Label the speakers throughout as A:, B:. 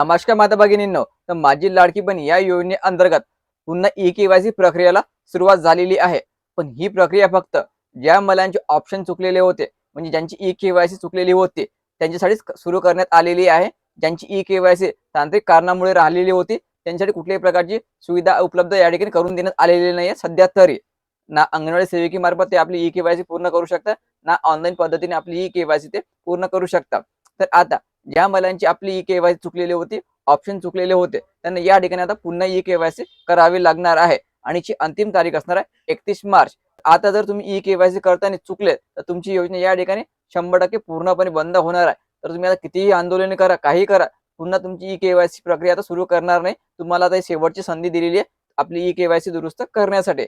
A: नमस्कार माता भगिनींनो, तर माझी लाडकी बहीण या योजनेअंतर्गत पुन्हा ई-के-वाय-सी प्रक्रियेला सुरुवात झालेली आहे. पण ही प्रक्रिया फक्त ज्या मुलांचे ऑप्शन चुकलेले होते, म्हणजे ज्यांची ई-के-वाय-सी चुकलेली होती, त्यांच्यासाठीच सुरू करण्यात आलेली आहे. ज्यांची ई-के-वाय-सी तांत्रिक कारणामुळे राहिलेली होती, त्यांच्यासाठी कुठल्याही प्रकारची सुविधा उपलब्ध या ठिकाणी करून देण्यात आलेली नाहीये सध्या तरी. ना अंगणवाडी सेविकेमार्फत ते आपली ई-के-वाय-सी पूर्ण करू शकतात, ना ऑनलाईन पद्धतीने आपली ई-के-वाय-सी ते पूर्ण करू शकतात. तर आता ज्या मुलांची आपली ई-के-वाय-सी चुकलेली होती, ऑप्शन चुकलेले होते, त्यांना या ठिकाणी आता पुन्हा ई-के-वाय-सी करावी लागणार आहे आणि ची अंतिम तारीख असणार आहे 31 मार्च. आता जर तुम्ही ई-के-वाय-सी करताना चुकले, तर तुमची योजना या ठिकाणी 100% पूर्णपणे बंद होणार आहे. तर तुम्ही आता कितीही आंदोलन करा, काही करा, पुन्हा तुमची ई-के-वाय-सी प्रक्रिया आता सुरू करणार नाही. तुम्हाला आता शेवटची संधी दिलेली आहे आपली ई-के-वाय-सी दुरुस्त करण्यासाठी.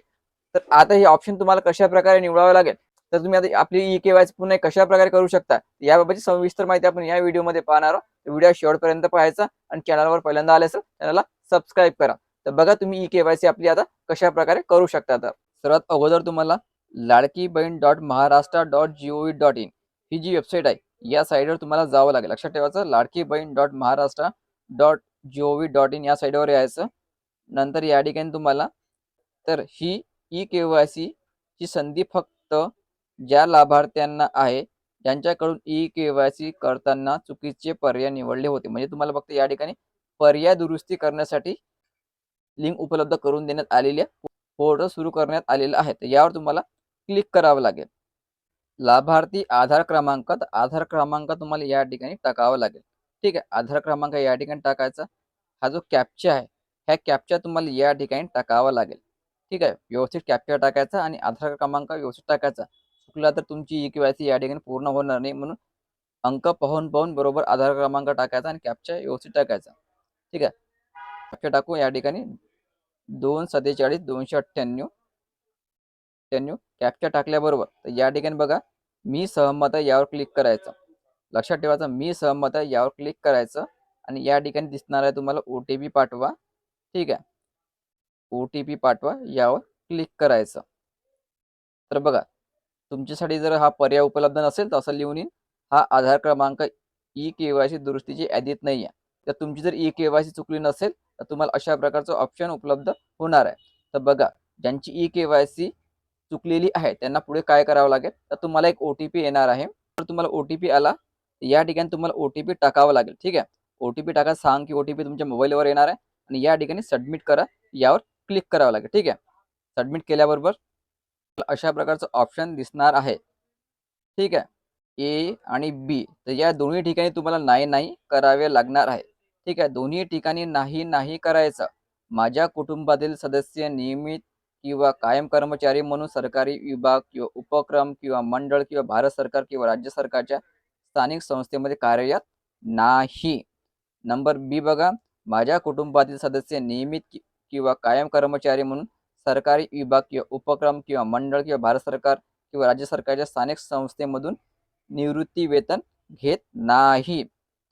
A: तर आता हे ऑप्शन तुम्हाला कशाप्रकारे निवडावं लागेल, तर तुम्ही आता आपली ई-के-वाय-सी पुन्हा कशाप्रकारे करू शकता, याबाबतची सविस्तर माहिती आपण या व्हिडिओमध्ये पाहणार आहोत. व्हिडिओ शेवटपर्यंत पाहायचा आणि चॅनलवर पहिल्यांदा आले असेल चॅनलला सबस्क्राईब करा. तर बघा तुम्ही ई-के-वाय-सी आपली आता कशाप्रकारे करू शकता. तर सर्वात अगोदर तुम्हाला ladkibahn.maharashtra.gov.in ही जी वेबसाईट आहे, या साईटवर तुम्हाला जावं लागेल. लक्षात ठेवायचं ladkibahn.maharashtra.gov.in या साईटवर यायचं. नंतर या ठिकाणी तुम्हाला तर ही ई-के-वाय-सी ची संधी फक्त ज्या लाभार्थ्यांना आहे, ज्यांच्याकडून ई-के-वाय-सी करताना चुकीचे पर्याय निवडले होते. म्हणजे तुम्हाला फक्त या ठिकाणी पर्याय दुरुस्ती करण्यासाठी लिंक उपलब्ध करून देण्यात आलेली आहे. पोर्टल सुरू करण्यात आलेलं आहे. तर यावर तुम्हाला क्लिक करावं लागेल. लाभार्थी आधार क्रमांक, तर आधार क्रमांक तुम्हाला या ठिकाणी टाकावा लागेल. ठीक आहे. आधार क्रमांक या ठिकाणी टाकायचा. हा जो कॅप्चा आहे, ह्या कॅप्चा तुम्हाला या ठिकाणी टाकावा लागेल. ठीक आहे. व्यवस्थित कॅप्चा टाकायचा आणि आधार क्रमांक व्यवस्थित टाकायचा. चुकला तर तुमची ई-के-वाय-सी या ठिकाणी पूर्ण होणार नाही. म्हणून अंक पाहून बरोबर आधार क्रमांक टाकायचा आणि कॅप्चा व्यवस्थित टाकायचा. ठीक आहे. कॅप्चा टाकू या ठिकाणी 247 298 कॅप्चा टाकल्याबरोबर तर या ठिकाणी बघा मी सहमत आहे यावर क्लिक करायचं. लक्षात ठेवायचं मी सहमत आहे यावर क्लिक करायचं आणि या ठिकाणी दिसणार आहे तुम्हाला ओ-टी-पी पाठवा. ठीक आहे. ओ-टी-पी पाठवा यावर क्लिक करायचं. तर बघा तुमच्यासाठी जर हा पर्याय उपलब्ध नसेल तर असं लिहून येईल, हा आधार क्रमांक ई-के-वाय-सी दुरुस्तीची यादीत नाही आहे. तर तुमची जर ई-के-वाय-सी चुकली नसेल तर तुम्हाला अशा प्रकारचं ऑप्शन उपलब्ध होणार आहे. तर बघा ज्यांची ई-के-वाय-सी चुकलेली आहे त्यांना पुढे काय करावं लागेल, तर तुम्हाला एक ओ-टी-पी येणार आहे. तर तुम्हाला ओ-टी-पी आला, या ठिकाणी तुम्हाला ओ-टी-पी टाकावा लागेल. ठीक आहे. ओ-टी-पी टाका, सांग की ओ-टी-पी तुमच्या मोबाईलवर येणार आहे आणि या ठिकाणी सबमिट करा यावर क्लिक करावं लागेल. ठीक आहे. सबमिट केल्याबरोबर अशा प्रकारचं ऑप्शन दिसणार आहे. ठीक आहे. ए आणि बी तर या दोन्ही ठिकाणी तुम्हाला नाही करावे लागणार आहे. ठीक आहे. दोन्ही ठिकाणी नाही करायचं. माझ्या कुटुंबातील सदस्य नियमित किंवा कायम कर्मचारी म्हणून सरकारी विभाग किंवा उपक्रम किंवा मंडळ किंवा भारत सरकार किंवा राज्य सरकारच्या स्थानिक संस्थेमध्ये कार्यरत नाही. नंबर बी बघा, माझ्या कुटुंबातील सदस्य नियमित किंवा कायम कर्मचारी म्हणून सरकारी विभाग किंवा उपक्रम किंवा मंडळ किंवा भारत सरकार किंवा राज्य सरकारच्या स्थानिक संस्थेमधून निवृत्ती वेतन घेत नाही.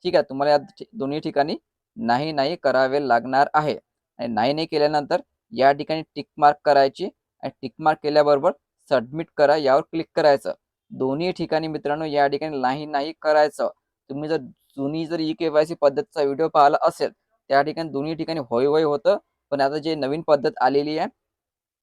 A: ठीक आहे. तुम्हाला या दोन्ही ठिकाणी नाही करावे लागणार आहे. आणि नाही केल्यानंतर या ठिकाणी टिक मार्क करायची आणि टिक मार्क केल्याबरोबर सबमिट करा यावर क्लिक करायचं. दोन्ही ठिकाणी मित्रांनो या ठिकाणी नाही करायचं. तुम्ही जर ई-के-वाय-सी पद्धतीचा व्हिडिओ पाहिला असेल, त्या ठिकाणी दोन्ही ठिकाणी होय होतं. पण आता जे नवीन पद्धत आलेली आहे,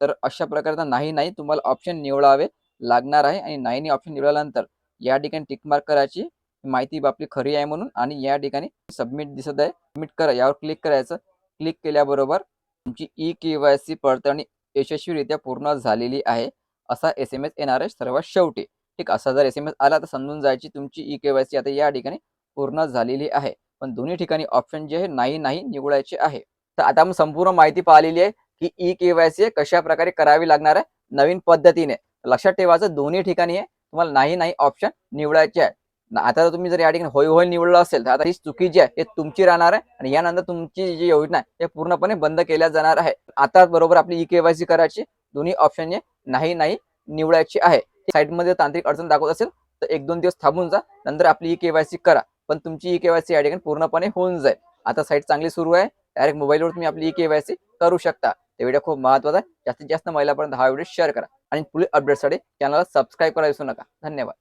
A: तर अशा प्रकारचा नाही तुम्हाला ऑप्शन निवडावे लागणार आहे आणि नाही ऑप्शन निवडल्यानंतर या ठिकाणी टिक मार्क करायची, माहिती आपली खरी आहे म्हणून आणि या ठिकाणी सबमिट दिसत आहे, सबमिट करा यावर क्लिक करायचं. क्लिक केल्याबरोबर तुमची ई-के-वाय-सी पडताळणी यशस्वीरित्या पूर्ण झालेली आहे असा एस-एम-एस येणार आहे सर्वात शेवटी. ठीक. असा जर एस-एम-एस आला तर समजून जायची तुमची ई-के-वाय-सी आता या ठिकाणी पूर्ण झालेली आहे. पण दोन्ही ठिकाणी ऑप्शन जे आहे नाही निवडायचे आहे. तर आता आपण संपूर्ण माहिती पाहिलेली आहे की ई-के-वाय-सी कशा प्रकारे करावी लागणार आहे नवीन पद्धतीने. लक्षात ठेवायचं दोन्ही ठिकाणी आहे तुम्हाला नाही ऑप्शन निवडायचे आहे. आता जर तुम्ही या ठिकाणी होय निवडलं असेल तर आता ही चुकीची आहे, हे तुमची राहणार आहे आणि यानंतर तुमची जी योजना आहे हे पूर्णपणे बंद केल्या जाणार आहे. आता बरोबर आपली ई-के-वाय-सी करायची, दोन्ही ऑप्शन नाही निवडायची आहे. साईटमध्ये तांत्रिक अडचण दाखवत असेल तर 1-2 दिवस थांबून जा, नंतर आपली ई-के-वाय-सी करा. पण तुमची ई-के-वाय-सी या ठिकाणी पूर्णपणे होऊन जाईल. आता साईट चांगली सुरू आहे, डायरेक्ट मोबाईलवर तुम्ही आपली ई-के-वाय-सी करू शकता. ते व्हिडिओ खूप महत्त्वाचा आहे. जास्तीत जास्त महिलांपर्यंत हा व्हिडिओ शेअर करा आणि पुढील अपडेटसाठी चॅनलला सबस्क्राईब करायला विसरू नका. धन्यवाद.